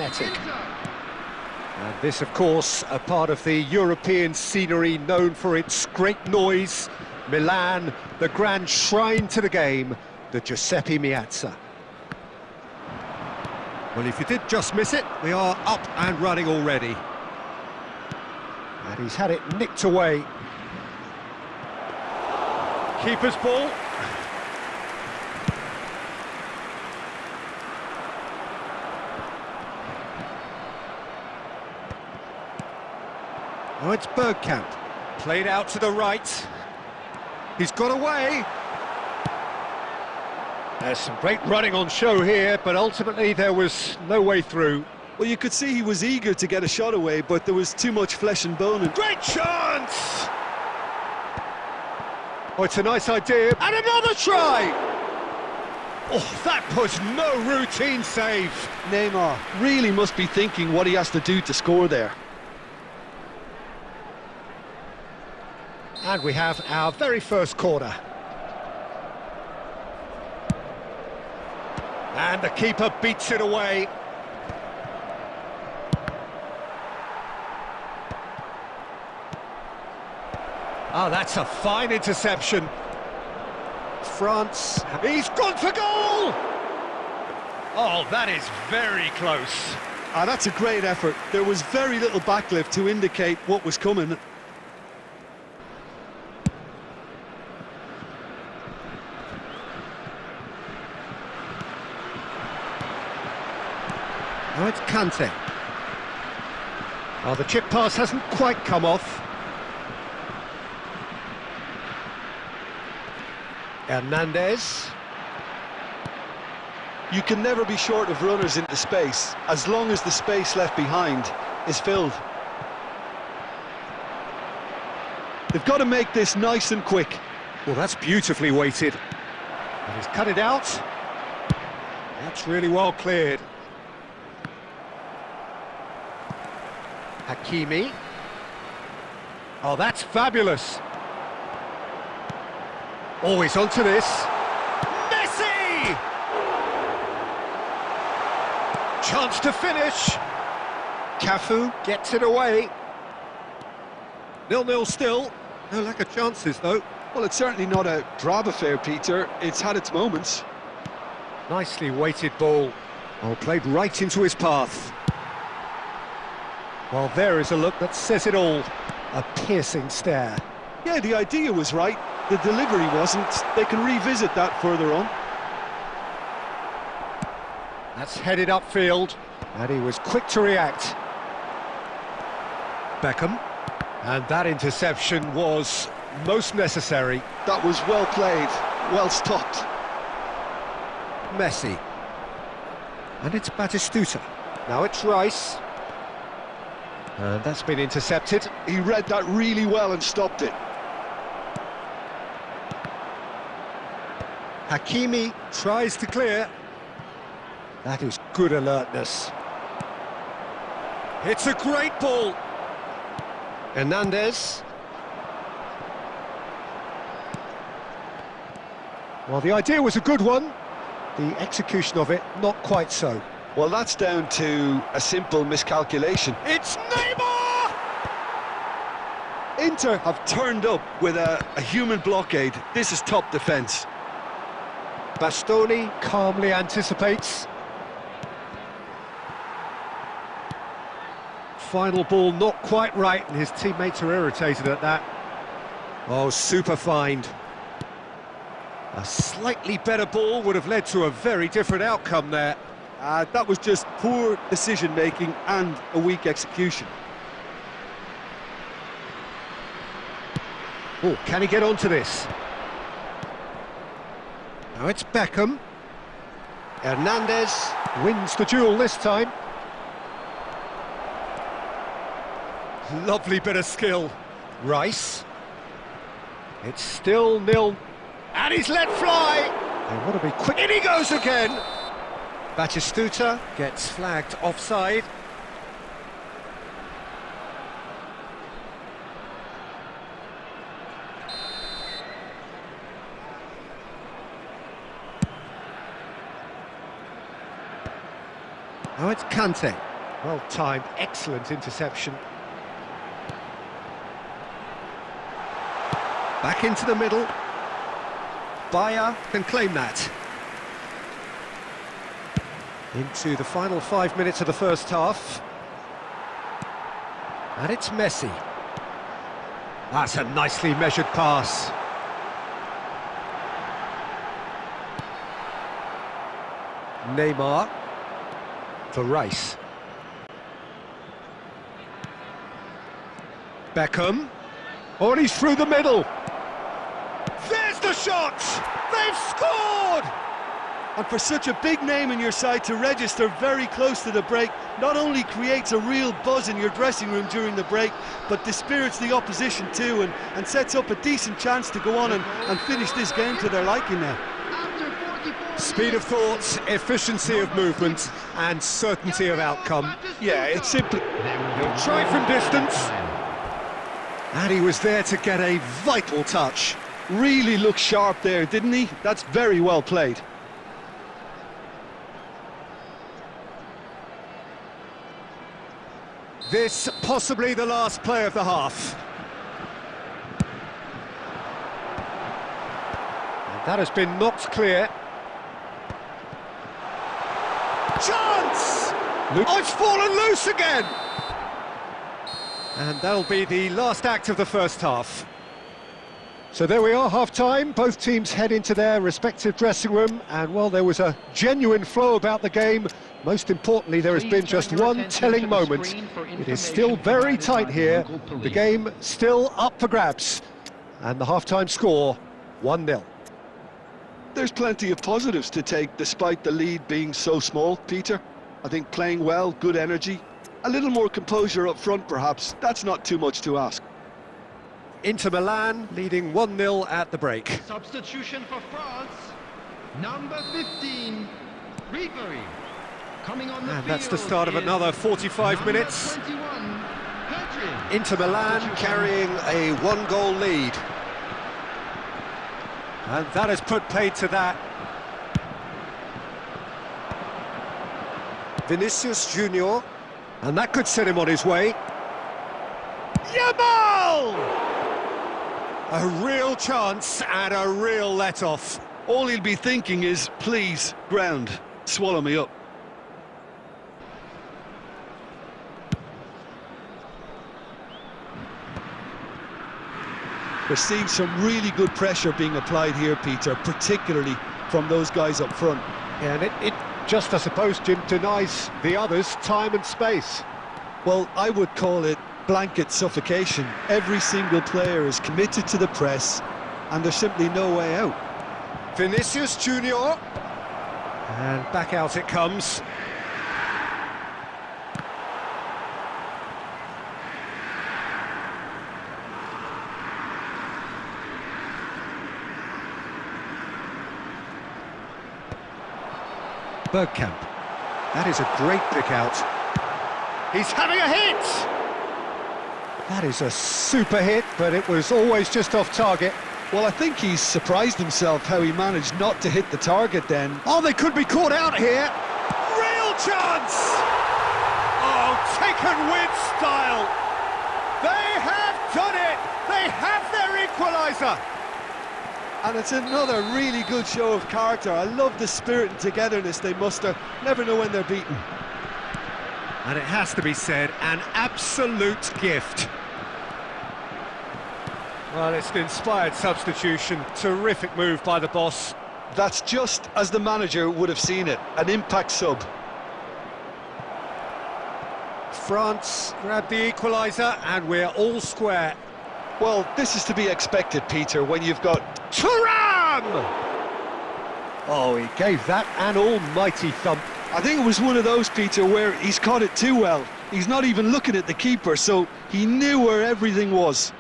Magnetic. And this, of course, a part of the European scenery known for its great noise. Milan, the grand shrine to the game, the Giuseppe Meazza. Well, if you did just miss it, we are up and running already. And he's had it nicked away. Keeper's ball. Oh, it's Bergkamp. Played out to the right. He's got away. There's some great running on show here, but ultimately there was no way through. Well, you could see he was eager to get a shot away, but there was too much flesh and bone. Great chance! Oh, it's a nice idea. And another try! Oh, that was no routine save. Neymar really must be thinking what he has to do to score there. And we have our very first corner. And the keeper beats it away. Oh, that's a fine interception. France, he's gone for goal! Oh, that is very close. Ah, that's a great effort. There was very little backlift to indicate what was coming. Oh, it's Kante. Oh, the chip pass hasn't quite come off. Hernandez. You can never be short of runners into space, as long as the space left behind is filled. They've got to make this nice and quick. Well, that's beautifully weighted. And he's cut it out. That's really well cleared. Hakimi. Oh, that's fabulous. Always onto this. Messi! Chance to finish. Cafu gets it away. 0-0 still. No lack of chances, though. Well, it's certainly not a drab affair, Peter. It's had its moments. Nicely weighted ball. Oh, played right into his path. Well, there is a look that says it all. A piercing stare. Yeah, the idea was right. The delivery wasn't. They can revisit that further on. That's headed upfield, and he was quick to react. Beckham. And that interception was most necessary. That was well played, well stopped. Messi. And it's Batistuta. Now it's Rice. And that's been intercepted. He read that really well and stopped it. Hakimi tries to clear. That is good alertness. It's a great ball. Hernandez. Well, the idea was a good one. The execution of it, not quite so. Well, that's down to a simple miscalculation. It's Neymar! Inter have turned up with a human blockade. This is top defence. Bastoni calmly anticipates. Final ball not quite right, and his teammates are irritated at that. Oh, super find. A slightly better ball would have led to a very different outcome there. That was just poor decision-making and a weak execution. Oh, can he get onto this? Now it's Beckham. Hernandez wins the duel this time. Lovely bit of skill. Rice. It's still 0. And he's let fly! They want to be quick. In he goes again! Batistuta gets flagged offside. Now it's Kante. Well timed, excellent interception. Back into the middle. Bayer can claim that. Into the final 5 minutes of the first half. And it's Messi. That's a nicely measured pass. Neymar for Rice. Beckham. Oh, and he's through the middle. There's the shot! They've scored! And for such a big name in your side to register very close to the break, not only creates a real buzz in your dressing room during the break, but dispirits the opposition too, and sets up a decent chance to go on and finish this game to their liking now. Speed of thought, efficiency of movement, and certainty of outcome. Yeah, it's simply... He'll try from distance. And he was there to get a vital touch. Really looked sharp there, didn't he? That's very well played. This possibly the last play of the half. And that has been knocked clear. Chance! Oh, it's fallen loose again! And that'll be the last act of the first half. So there we are, half-time. Both teams head into their respective dressing room, and well, there was a genuine flow about the game. Most importantly, there has been just one telling moment. It is still very tight here. The game still up for grabs. And the half-time score, 1-0. There's plenty of positives to take despite the lead being so small, Peter. I think playing well, good energy, a little more composure up front perhaps. That's not too much to ask. Inter Milan leading 1-0 at the break. Substitution for France, number 15, Ribery. Coming on the And field that's the start of another 45 minutes. 21, Pedri. Inter Milan carrying a one-goal lead. And that has put paid to that. Vinicius Junior. And that could set him on his way. Yamal! A real chance and a real let-off. All he'll be thinking is, please, ground, swallow me up. We're seeing some really good pressure being applied here, Peter, particularly from those guys up front. Yeah, and it just, I suppose, Jim, denies the others time and space. Well, I would call it blanket suffocation. Every single player is committed to the press, and there's simply no way out. Vinicius Junior. And back out it comes. Bergkamp. That is a great pick out. He's having a hit! That is a super hit, but it was always just off target. Well, I think he's surprised himself how he managed not to hit the target then. Oh, they could be caught out here. Real chance! Oh, taken with style. They have done it! They have their equaliser! And it's another really good show of character. I love the spirit and togetherness they muster. Never know when they're beaten. And it has to be said, an absolute gift. Well, it's an inspired substitution. Terrific move by the boss. That's just as the manager would have seen it. An impact sub. France grabbed the equaliser, and we're all square. Well, this is to be expected, Peter, when you've got... Thuram! Oh, he gave that an almighty thump. I think it was one of those, Peter, where he's caught it too well. He's not even looking at the keeper, so he knew where everything was.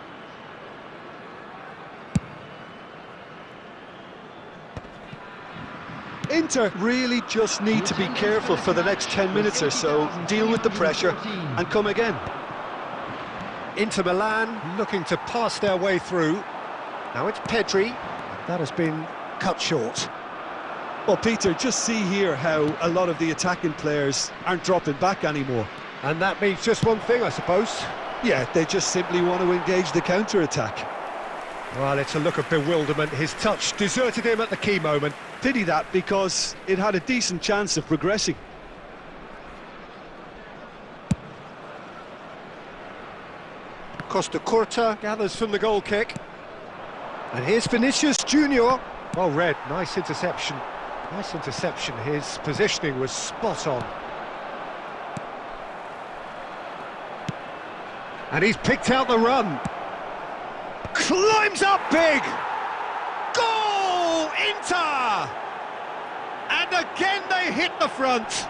Inter really just need to be careful for the next 10 minutes or so, deal with the pressure and come again. Inter Milan looking to pass their way through. Now it's Pedri. That has been cut short. Well, Peter, just see here how a lot of the attacking players aren't dropping back anymore. And that means just one thing, I suppose. Yeah, they just simply want to engage the counter-attack. Well, it's a look of bewilderment. His touch deserted him at the key moment. Pity that, because it had a decent chance of progressing. Costa Curta gathers from the goal kick. And here's Vinicius Junior. Well read, nice interception. Nice interception, his positioning was spot on. And he's picked out the run. Climbs up big! Goal! Inter! And again they hit the front.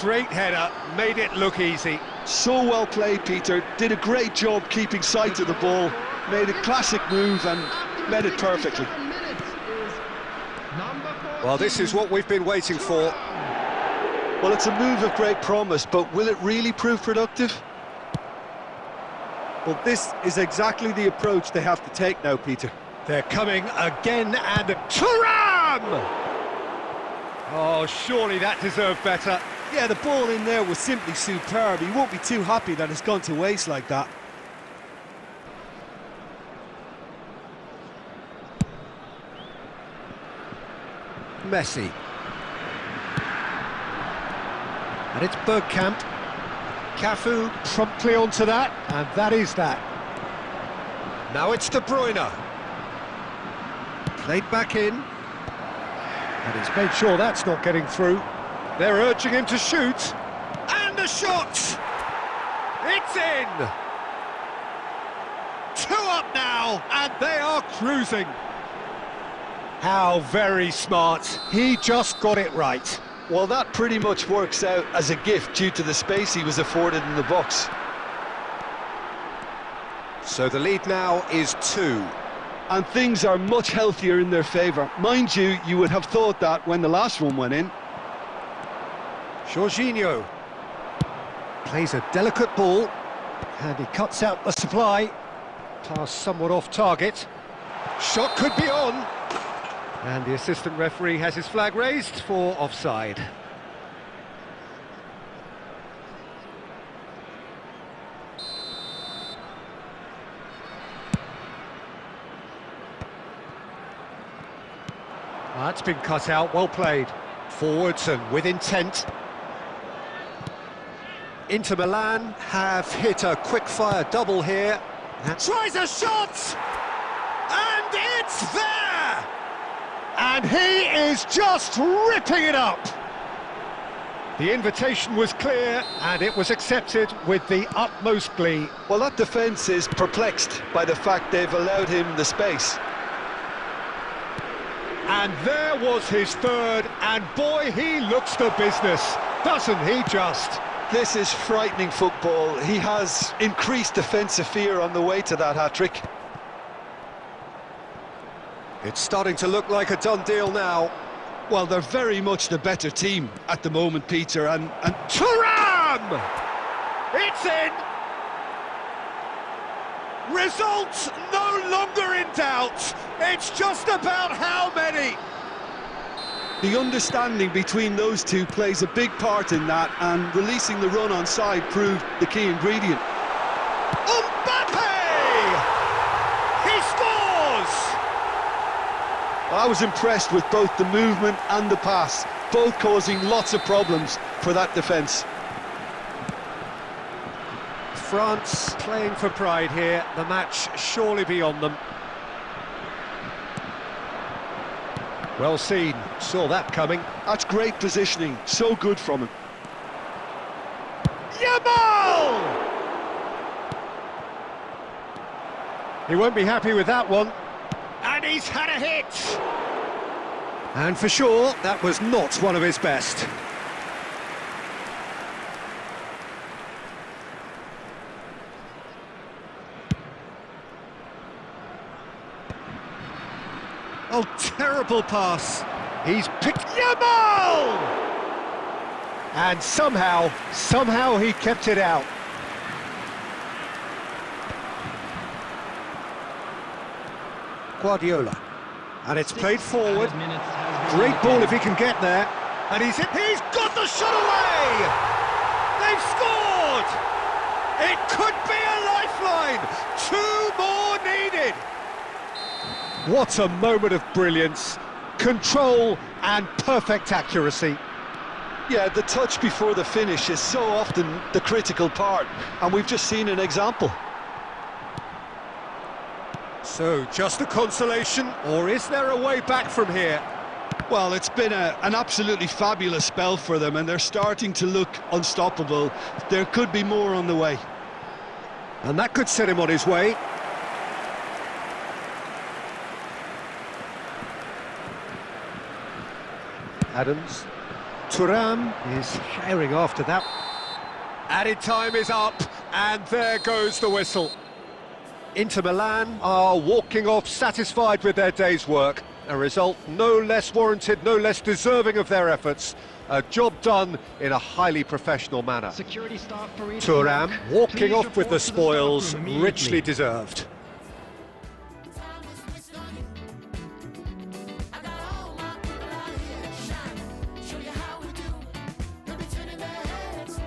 Great header, made it look easy. So well played, Peter. Did a great job keeping sight of the ball. Made a classic move and led it perfectly. Well, this is what we've been waiting for. Well, it's a move of great promise, but will it really prove productive? Well, this is exactly the approach they have to take now, Peter. They're coming again, and Thuram! Oh, surely that deserved better. Yeah, the ball in there was simply superb. He won't be too happy that it's gone to waste like that. Messi. And it's Bergkamp. Cafu promptly onto that, and that is that. Now it's De Bruyne. Played back in. And he's made sure that's not getting through. They're urging him to shoot. And the shot! It's in! 2 up now, and they are cruising. How very smart. He just got it right. Well, that pretty much works out as a gift due to the space he was afforded in the box. So the lead now is 2. And things are much healthier in their favour. Mind you, you would have thought that when the last one went in. Jorginho plays a delicate ball, and he cuts out the supply. Pass somewhat off target. Shot could be on. And the assistant referee has his flag raised for offside. That's been cut out, well played. Forwards and with intent. Inter Milan have hit a quick-fire double here. Tries a shot! And it's there! And he is just ripping it up! The invitation was clear, and it was accepted with the utmost glee. Well, that defence is perplexed by the fact they've allowed him the space. And there was his third, and boy, he looks the business, doesn't he just? This is frightening football. He has increased defensive fear on the way to that hat-trick. It's starting to look like a done deal now. Well, they're very much the better team at the moment, Peter, and Thuram! It's in! Results no longer in doubt. It's just about how many. the understanding between those two plays a big part in that, and releasing the run on side proved the key ingredient. Mbappe! He scores! I was impressed with both the movement and the pass, both causing lots of problems for that defence. France playing for pride here, the match surely beyond them. Well seen, saw that coming. That's great positioning, so good from him. Yamal! He won't be happy with that one. And he's had a hit! And for sure, that was not one of his best. Oh, terrible pass. He's picked Yamal! And somehow he kept it out. Guardiola. And it's played forward. Great ball if he can get there. And he's got the shot away! They It could be a lifeline! 2 more needed! What a moment of brilliance, control and perfect accuracy. Yeah, the touch before the finish is so often the critical part, and we've just seen an example. So, just a consolation, or is there a way back from here? Well, it's been an absolutely fabulous spell for them, and they're starting to look unstoppable. There could be more on the way. And that could set him on his way. Adams. Thuram is herring after that. Added time is up, and there goes the whistle. Inter Milan are walking off satisfied with their day's work. A result no less warranted, no less deserving of their efforts. A job done in a highly professional manner. Security staff for each Thuram block. walking Please off with report the to the staff room spoils, immediately. richly deserved.